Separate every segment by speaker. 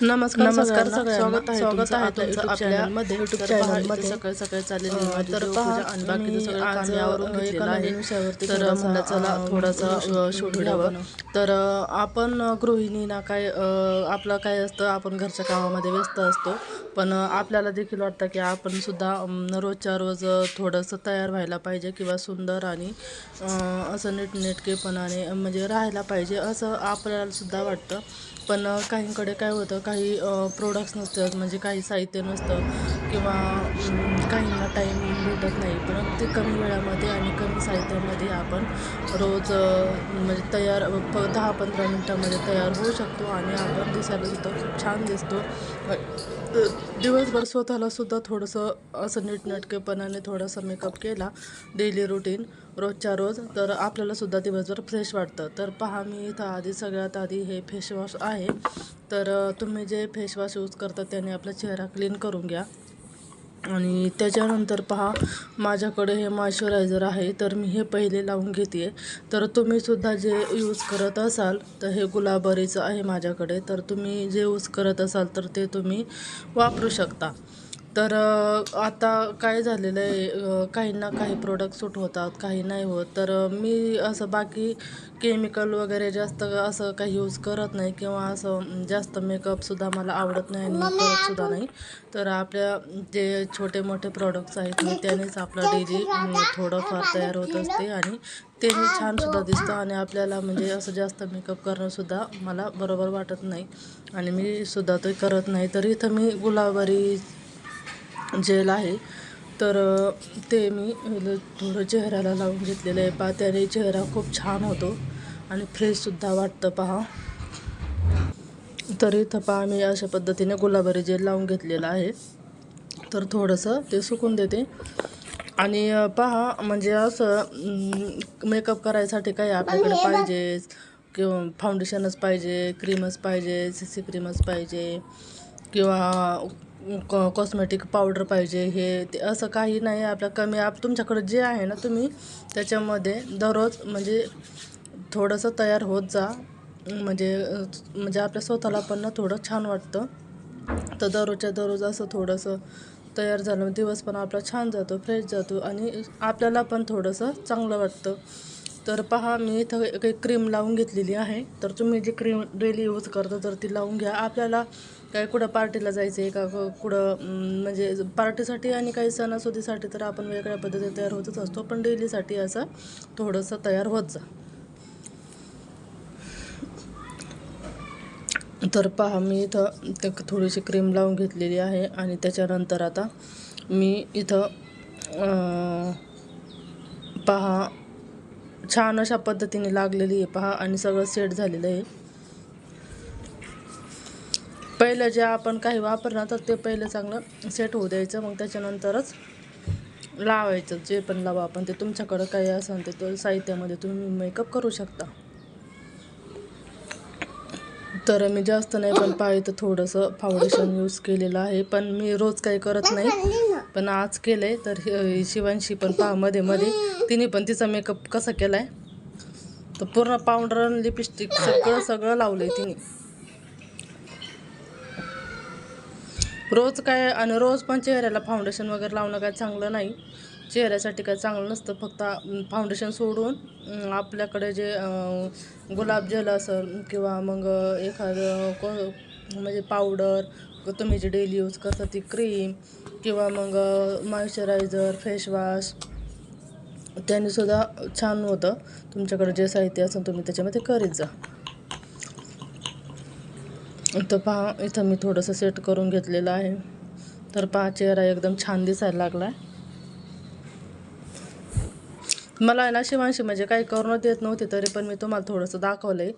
Speaker 1: नमस्कार
Speaker 2: नमस्कार
Speaker 1: सगळ्यांना, स्वागत आहे तुमचं आपल्या
Speaker 2: YouTube
Speaker 1: तर
Speaker 2: चॅनलमध्ये.
Speaker 1: सकाळी सकाळी चाललेली माझी
Speaker 2: तर
Speaker 1: देवपूजा
Speaker 2: पहा,
Speaker 1: आणि बाकीचं
Speaker 2: मी
Speaker 1: सगळं
Speaker 2: आज
Speaker 1: काम यावरून
Speaker 2: एका
Speaker 1: घेतलेलं
Speaker 2: नवीन
Speaker 1: आहे.
Speaker 2: विषयावरती
Speaker 1: तर म्हणलं चला थोडासा शूट
Speaker 2: व्हिडिओ
Speaker 1: घ्यावा.
Speaker 2: बनव.
Speaker 1: तर आपण गृहिणींना काय आपलं काय असतं, आपण घरच्या कामामध्ये व्यस्त असतो, पण आपल्याला देखील वाटतं की आपण सुद्धा रोजच्या रोज थोडंसं तयार व्हायला पाहिजे किंवा सुंदर आणि असं नीटनेटकेपणाने म्हणजे राहायला पाहिजे असं आपल्याला सुद्धा वाटतं. पण काहींकडे काय होतं, काही प्रोडक्ट्स नसतात, म्हणजे काही साहित्य नसतं किंवा काहींना टाईम भेटत नाही. पण ते कमी वेळामध्ये आणि कमी साहित्यामध्ये आपण रोज म्हणजे तयार 10-15 मिनटामध्ये तयार होऊ शकतो आणि आपण दिसायलासुद्धा खूप छान दिसतो. दिवसभर स्वतःलासुद्धा थोडंसं असं नीटनेटकेपणाने थोडासा मेकअप केला, डेली रुटीन रोजच्या रोज, तर आपल्यालासुद्धा दिवसभर फ्रेश वाटतं. तर पहा, मी इथं सगळ्यात आधी हे फेसवॉश आहे. तर तुम्ही जे फेसवॉश यूज करता त्याने आपला चेहरा क्लीन करून घ्या. आणि त्याच्यानंतर पहा, माझ्याकडे हे मॉइश्चरायझर आहे, तर मी हे पहिले लावून घेते आहे. तर तुम्हीसुद्धा जे यूज करत असाल, तर हे गुलाबरीचं आहे माझ्याकडे, तर तुम्ही जे यूज करत असाल तर ते तुम्ही वापरू शकता. तर आता काय झालेलं आहे, काहींना काही प्रोडक्ट सूट होतात, काही नाही होत. तर मी असं बाकी केमिकल वगैरे जास्त असं काही यूज करत नाही किंवा असं जास्त मेकअपसुद्धा मला आवडत नाही आणि मी करतसुद्धा नाही. तर आपल्या जे छोटे मोठे प्रॉडक्ट्स आहेत मी त्यानेच आपला डेली थोडंफार तयार होत असते आणि त्याने छानसुद्धा दिसतं आणि आपल्याला म्हणजे असं जास्त मेकअप करणंसुद्धा मला बरोबर वाटत नाही आणि मी सुद्धा ते करत नाही. तर इथं मी गुलाबरी जेल आहे, तर ते मी थोडं चेहऱ्याला लावून घेतलेलं आहे. पहा, त्याने चेहरा खूप छान होतो आणि फ्रेशसुद्धा वाटतं पहा. तर इथं पहा, मी अशा पद्धतीने गुलाबरी जेल लावून घेतलेलं आहे. तर थोडंसं ते सुकून देते आणि पहा, म्हणजे असं मेकअप करायसाठी काही आपल्याकडे पाहिजेच किंवा फाउंडेशनच पाहिजे, क्रीमच पाहिजे, CC क्रीमच पाहिजे किंवा कॉस्मेटिक पावडर पाहिजे, हे ते असं काही नाही. आपल्या कमी तुमच्याकडे जे आहे ना, तुम्ही त्याच्यामध्ये दररोज म्हणजे थोडंसं तयार होत जा. म्हणजे आपल्या स्वतःला पण ना थोडं छान वाटतं. तर दररोजच्या दररोज असं थोडंसं तयार झालं, दिवस पण आपला छान जातो, फ्रेश जातो आणि आपल्याला पण थोडंसं चांगलं वाटतं. तर पहा, मी इथं एक क्रीम लावून घेतलेली आहे. तर तुम्ही जी क्रीम डेली यूज करता तर ती लावून घ्या. आपल्याला काय कुठं पार्टीला जायचं आहे का कुठं म्हणजे पार्टीसाठी आणि काही सणासुदीसाठी तर आपण वेगळ्या पद्धतीने तयार होतच असतो, पण डेलीसाठी असं थोडंसं तयार होत जा. तर पहा, मी इथं थोडीशी क्रीम लावून घेतलेली आहे आणि त्याच्यानंतर आता मी इथं पहा, छान अशा पद्धतीने लागलेली आहे पहा आणि सगळं सेट झालेलं आहे. पहिलं जे आपण काही वापरणार तर ते पहिलं चांगलं सेट होऊ द्यायचं, मग त्याच्यानंतरच लावायचं. जे पण लावा आपण, ते तुमच्याकडं काही असेल ते साहित्यामध्ये तुम्ही मेकअप करू शकता. तर मी जास्त नाही, पण पाहिजे तर थोडंसं फाउंडेशन यूज केलेलं आहे, पण मी रोज काही करत नाही, पण आज केलं आहे. तर शिवांशी पण पहा, मध्ये मध्ये तिने पण तिचा मेकअप कसा केला आहे, तर पूर्ण पावडर आणि लिपस्टिक सगळं सगळं लावलं आहे तिने. रोज काय आणि रोज पण चेहऱ्याला फाउंडेशन वगैरे लावणं काय चांगलं नाही, चेहऱ्यासाठी काय चांगलं नसतं. फक्त फाउंडेशन सोडून आपल्याकडे जे गुलाबजल असेल किंवा मग एखादं म्हणजे पावडर, तुम्ही जे डेली यूज करता ती क्रीम किंवा मग मॉइश्चरायझर, फेसवॉश, त्यानेसुद्धा छान होतं. तुमच्याकडे जे साहित्य असेल तुम्ही त्याच्यामध्ये करीत जा. तर पहा, इथं मी थोडंसं सेट करून घेतलेलं आहे. तर पहा, चेहरा एकदम छान दिसायला लागला आहे. मला आहे ना शिवांशी म्हणजे काही करूनच देत नव्हते, तरी पण मी तुम्हाला थोडंसं दाखवलं आहे.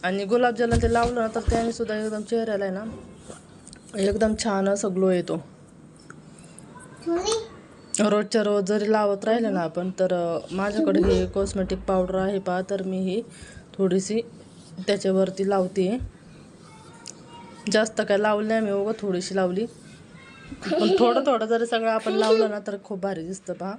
Speaker 1: आणि गुलाबजल ते लावलं ना तर त्यानेसुद्धा एकदम चेहऱ्याला आहे ना एकदम छान असं ग्लो येतो. रोजच्या रोज जरी लावत राहिलं ना आपण, तर माझ्याकडे हे कॉस्मेटिक पावडर आहे पहा, तर मी ही थोडीशी त्याच्यावरती लावते. जास्त काय लावली नाही मी, उगाच थोडीशी लावली, पण थोडं थोडं जरी सगळं आपण लावलं ना तर खूप भारी दिसतं पहा.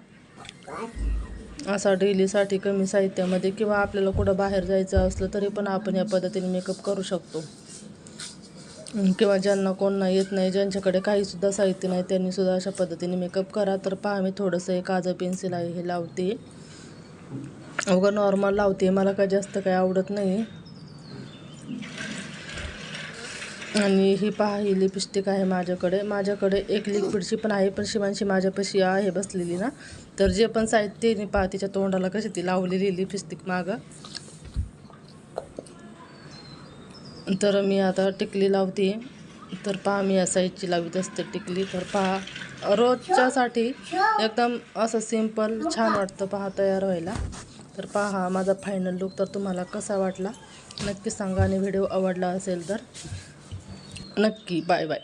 Speaker 1: असा डेलीसाठी कमी साहित्यामध्ये किंवा आपल्याला कुठं बाहेर जायचं असलं तरी पण आपण या पद्धतीने मेकअप करू शकतो. किंवा ज्यांना कोणा येत नाही, ज्यांच्याकडे काहीसुद्धा साहित्य नाही, त्यांनीसुद्धा अशा पद्धतीने मेकअप करा. तर पहा मी थोडंसं एक काजळ पेन्सिल आहे हे लावते. अवघं नॉर्मल लावते, मला काय जास्त काही आवडत नाही. आणि ही पहा ही लिपस्टिक आहे माझ्याकडे एक लिक्विडची पण आहे, पण शिवांशी माझ्यापाशी आहे बसलेली ना. तर जे पण साहित्य आहे पहा तिच्या तोंडाला कशी ती लावलेली लिपस्टिक मागं. तर मी आता टिकली लावते. तर पहा मी या साईजची लावित असते टिकली. तर पहा रोजच्यासाठी एकदम असं सिंपल छान वाटतं पहा तयार व्हायला. तर पहा माझा फायनल लुक. तर तुम्हाला कसा वाटला नक्की सांगा, आणि व्हिडिओ आवडला असेल तर नक्की बाय बाय.